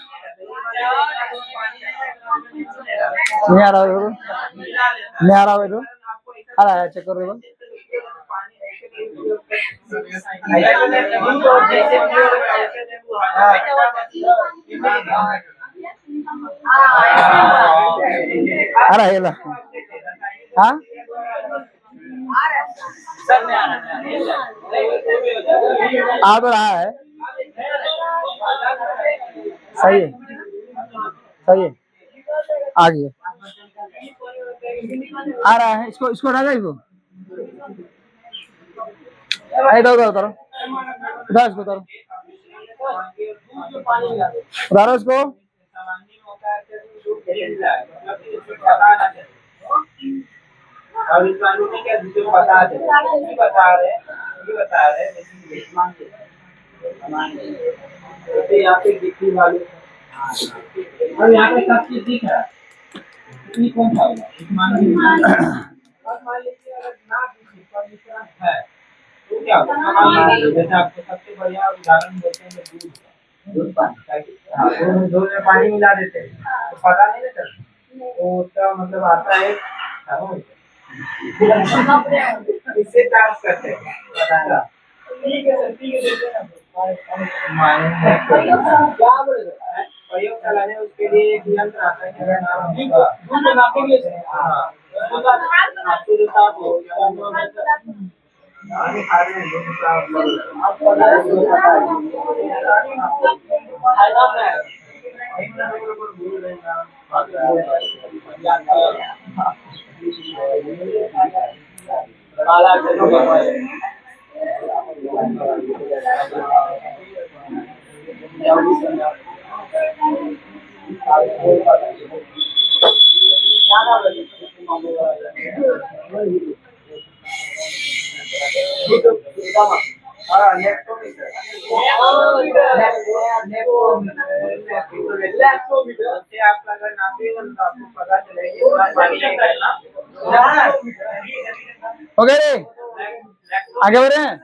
नहीं आ रहा है, नहीं आ रहा है, आ रहा है, चेक कर रहे हो। आ रहा है हाँ आ तो रहा है, सही है, सही है, आ गया, आ रहा है। इसको हटा दो, इसको उतारो उतारो इसको, उतारो इसको। और इस वाले में क्या बता रहे जैसे यहाँ पे दिखने वाले और यहाँ पे सब चीज दिख रहा है, कौन सा मान लीजिए अगर ना दिखे है तो क्या होगा? जैसे आपको सबसे बढ़िया उदाहरण देते हैं दूध पानी, दूध में पानी मिला देते हैं तो पता नहीं ना चलता, तो उसका मतलब आता है इससे डांस करते हैं। प्रयोगशाला में उसके लिए एक यंत्र आता है पानी खा रहे हैं दूसरा आपका अगर नापिएगा तो आपको पता चलेगा पानी ना हो गए रे, आगे बढ़ रहे हैं।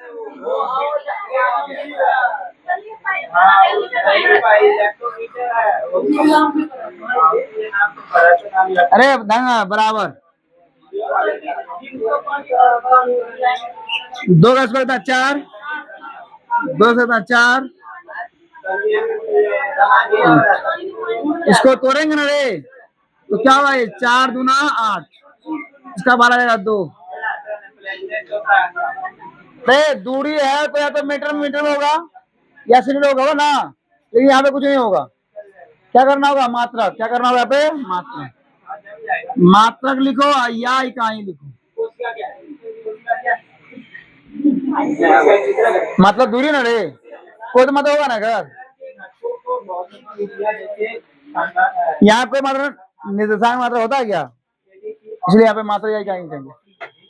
अरे ढंगा बराबर 2 का स्क्वायर था 4, 2 से था 4, इसको तोड़ेंगे ना रे तो क्या हुआ, 4 दूना 8, इसका 12 रहेगा 2। रे दूरी है तो या तो मीटर में होगा या सेंटीमीटर होगा ना, लेकिन यहाँ पे कुछ नहीं होगा। क्या करना होगा, मात्रक। क्या करना होगा यहाँ पे, मात्रक। मात्रक लिखो या इकाई लिखो। मतलब दूरी ना रे, कोई तो मतलब होगा ना घर। यहाँ कोई मात्र निर्देशांक मात्र होता है क्या, इसलिए यहाँ पे मात्रक या इकाई चाहिए,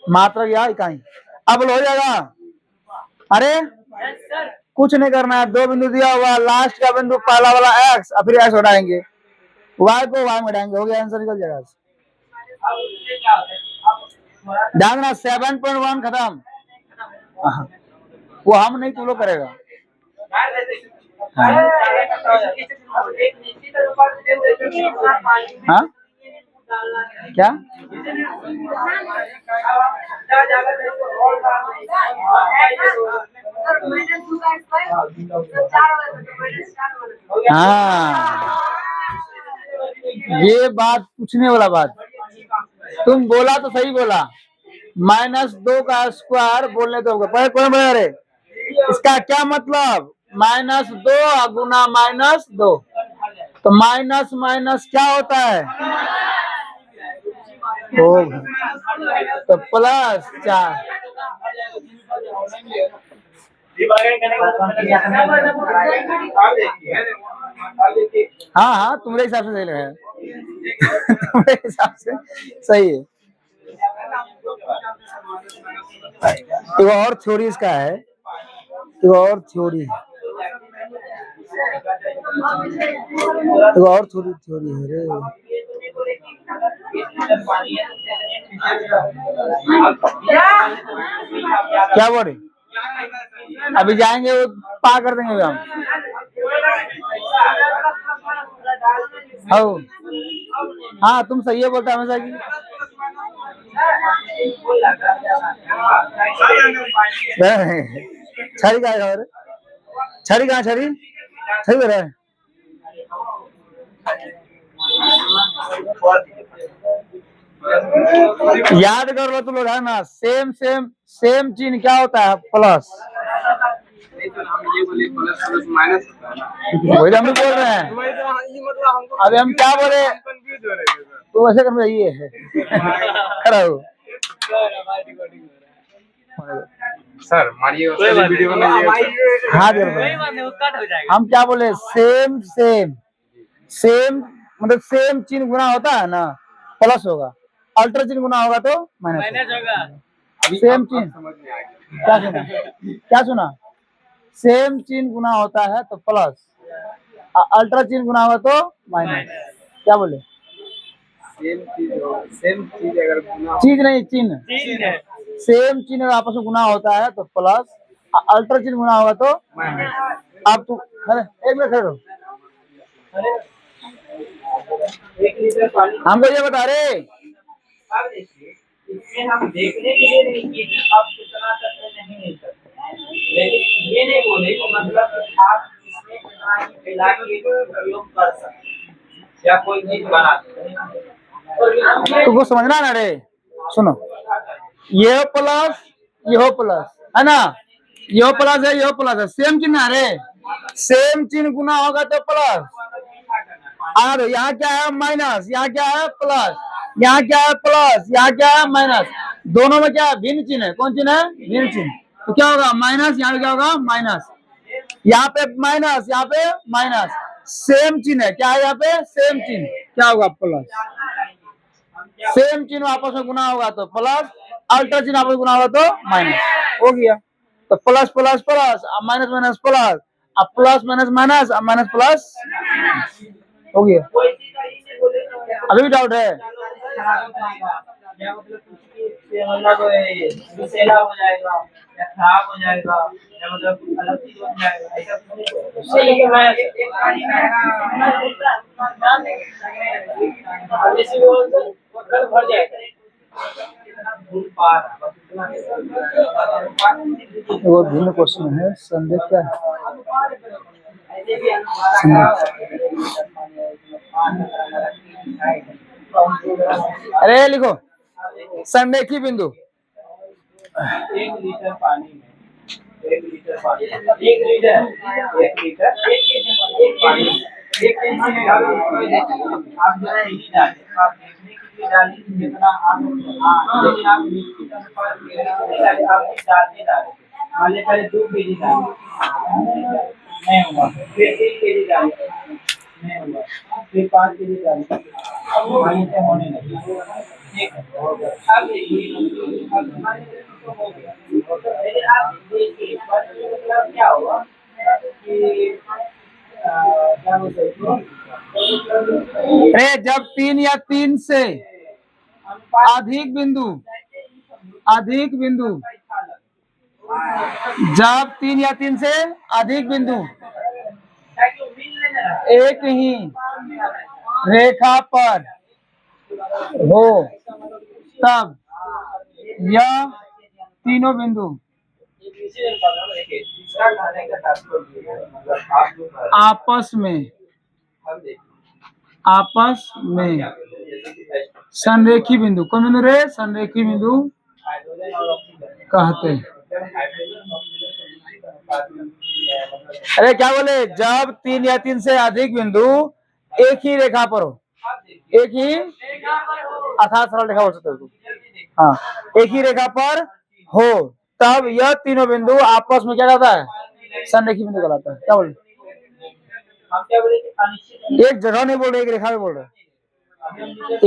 मात्रक या इकाई। अब हो जाएगा। अरे कुछ नहीं करना है, 2 बिंदु दिया हुआ, लास्ट का बिंदु पहला वाला x और फिर x उठाएंगे, y को y में उठाएंगे, हो गया, आंसर निकल जाएगा। ध्यान रखना 7.1 खत्म। वो हम नहीं, तू लोग करेगा। हाँ क्या हाँ, ये बात पूछने वाला बात। तुम बोला तो सही बोला, -2 का स्क्वायर बोलने तो होगा। कौन बोला रे, इसका क्या मतलब, -2 गुना -2, तो माइनस माइनस क्या होता है, तो +4। हाँ हाँ, तुम्हारे हिसाब से सही लगा है। तुम्हारे हिसाब से सही है। तो और थ्योरी इसका है, तो और थ्योरी, तो और थ्योरी है रे। क्या बोल रहे, अभी जाएंगे वो पा कर देंगे हम। हाँ तुम सही है बोलते हमेशा की। छड़ी कहाँ है, छड़ी कहाँ, छड़ी छड़ी हो रहा है। याद कर लो तुम लोग, है ना, सेम सेम सेम चिन्ह क्या होता है, प्लस। वही तो हम भी बोल रहे हैं। अभी हम क्या बोले, तो वैसे करना चाहिए है। सर मारिएगा, वीडियो बनाइएगा। हाँ हम क्या बोले, सेम सेम सेम, मतलब सेम चिन्ह गुना होता है ना, प्लस होगा, अल्टर चिन्ह गुना होगा तो माइनस होगा। सेम चिन्ह क्या सुना, क्या सुना, सेम चिन्ह गुना होता है तो प्लस, अल्टर चिन्ह गुना होगा तो माइनस। क्या बोले, सेम चीज अगर चीज नहीं, चिन्ह, सेम चिन्ह अगर आपस में गुना होता है तो प्लस, अल्टर चिन्ह गुना होगा तो माइनस। अब तू एक मिनट खड़े रहो, हमको ये बता रहे। अब देखिए, इसमें हम देखने के लिए नहीं किए आप कितना करते नहीं करते, लेकिन ये नहीं बोले तो मतलब आप इसमें कितना ही मिला के प्रयोग कर सकते या कोई चीज बना सकते। तुमको समझना ना रे, सुनो, ये प्लस ये प्लस, है ना, यो प्लस है, यो प्लस है, सेम चिन्ह है रे, सेम चिन्ह गुना होगा तो प्लस, और यहाँ क्या है माइनस, यहाँ क्या है प्लस, यहाँ क्या है प्लस, यहाँ क्या है माइनस, दोनों में क्या है भिन्न चिन्ह है, कौन चिन्ह है, भिन्न चिन्ह, तो क्या होगा माइनस, यहाँ पे क्या होगा माइनस, यहाँ पे माइनस, यहाँ पे माइनस, सेम चिन्ह है, क्या है यहाँ पे सेम चिन्ह, क्या होगा प्लस, सेम चिन्ह आपस में गुना होगा तो प्लस, अल्टर चिन्ह आपस में गुना होगा तो माइनस, हो गया। तो plus plus plus, minus minus plus, अब प्लस माइनस माइनस, अब माइनस प्लस, हो गया। अभी भी डाउट है? या मतलब कुछ सेला हो जाएगा या खराब हो जाएगा या मतलब अलग चीज हो जाएगा, ऐसा कुछ नहीं। उससे लेके मैं एक पानी में जैसे वो कल भर जाएगा वो भिन्न क्वेश्चन है, संदेह क्या है? अरे लिखो संरेखी बिंदु, 1 लीटर पानी में 1 लीटर पानी 1 लीटर 1 लीटर 1 पानी 1 केजी में आप जो है चीनी डालें, आप देखने के लिए डालें जितना आप, लेकिन आप मिट्टी का अनुपात आप डालते डालें, मान लें पहले 2 केजी डालें, नहीं हुआ, फिर 1 केजी डालें, नहीं हुआ, फिर 5 केजी डालें, पानी से होने लगे, ठीक है, अब देखिए अब हमारे तो हो गया, लेकिन आप देखिए मतलब क्या हुआ कि क्या बोलते हैं, अरे जब 3 या 3 से अधिक बिंदु, अधिक बिंदु, जब 3 या 3 से अधिक बिंदु एक ही रेखा पर हो, तब यह तीनों बिंदु आपस में, आपस में संरेखी बिंदु, कौन बिंदु रे, संरेखी बिंदु कहते हैं। अरे क्या बोले, जब 3 या 3 से अधिक बिंदु एक ही रेखा पर हो, एक ही अर्थात सरल रेखा बोल सकते हो, हाँ, एक ही रेखा पर हो, तब यह तीनों बिंदु आपस में क्या कहता है, संरेखी बिंदु कहलाता है। क्या बोले, एक जगह नहीं बोल रहे, एक रेखा में बोल रहे,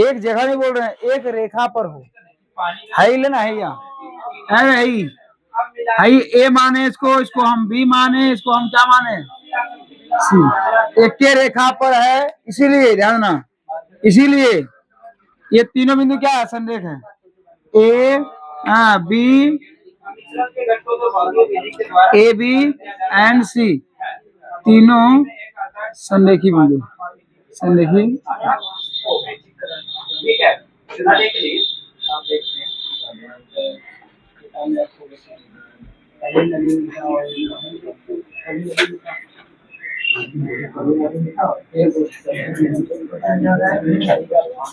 एक जगह नहीं बोल रहे हैं, एक रेखा पर हो, है ही लेना है, यहाँ है ही है, ए माने इसको, इसको हम बी माने, इसको हम क्या माने सी, एक के रेखा पर है, इसीलिए ध्यान ना, इसीलिए ये तीनों बिंदु क्या है, संरेख है, A B, A B and C, तीनों संरेखी बिंदु, संरेखी। ठीक है, देखिए आप देखते हैं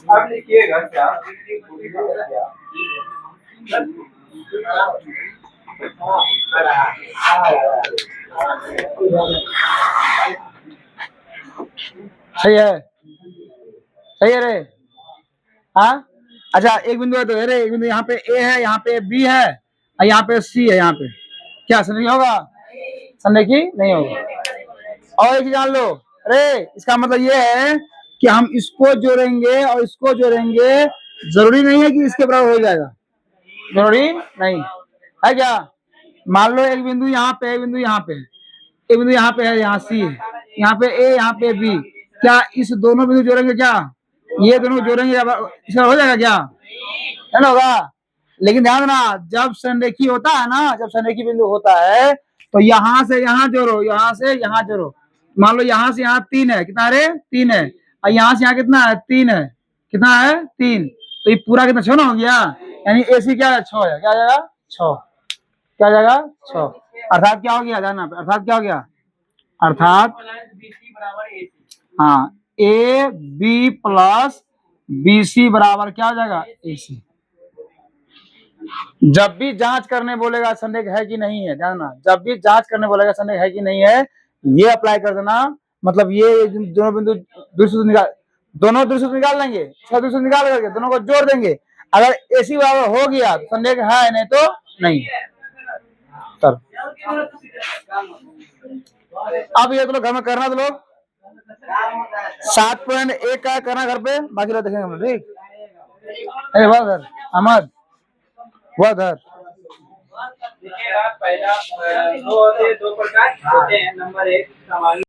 अब लिखिएगा क्या, सही है, सही है रे, हाँ, अच्छा एक बिंदु है तो अरे एक बिंदु यहाँ पे ए है, यहाँ पे बी है और यहाँ पे सी है, यहाँ पे क्या संरेखी होगा, संरेखी नहीं होगा। और एक जान लो, अरे इसका मतलब ये है कि हम इसको जोड़ेंगे और इसको जोड़ेंगे, जरूरी नहीं है कि इसके बराबर हो जाएगा, जरूरी नहीं है क्या, मान लो एक बिंदु यहाँ पे, एक बिंदु यहाँ पे, एक बिंदु यहाँ पे है, यहाँ सी है, यहाँ पे ए, यहाँ पे बी, क्या इस दोनों बिंदु जोड़ेंगे, क्या ये दोनों जोड़ेंगे, इसका हो जाएगा क्या, है ना होगा। लेकिन ध्यान देना, जब संरेखी होता है ना, जब संरेखी बिंदु होता है तो यहाँ से यहाँ जोड़ो, यहाँ से यहाँ जोड़ो, मान लो यहाँ से यहाँ 3 है, कितना रे 3 है, और यहाँ से यहाँ कितना है 3 है, कितना है 3, तो ये पूरा कितना 6 ना हो गया, यानी एसी क्या है 6 है, क्या आ जाएगा 6, क्या आ जाएगा 6, अर्थात क्या हो गया, जाना अर्थात क्या हो गया, अर्थात हाँ A B plus B C बराबर क्या हो जाएगा ए सी, जब भी जांच करने बोलेगा संदेह है कि नहीं है, जानना, जब भी जांच करने बोलेगा संदेह है कि नहीं है, ये अप्लाई कर देना। मतलब ये दोनों बिंदु दूसरे निकाल, दोनों दूसरे निकाल लेंगे, 6 दूसरे निकाल करके दोनों को जोड़ देंगे। अगर AC बराबर हो गया तो संदेह है, नहीं तो नहीं। सर अब ये तो लोग घर में करना, तो लोग 7.1 का करना घर पे, बाकी लोग देखेंगे हम लोग, ठीक। अरे वाह सर अहमद, वाह सर। देखिए आप पहला दो प्रकार होते हैं। नंबर 1 सामान्य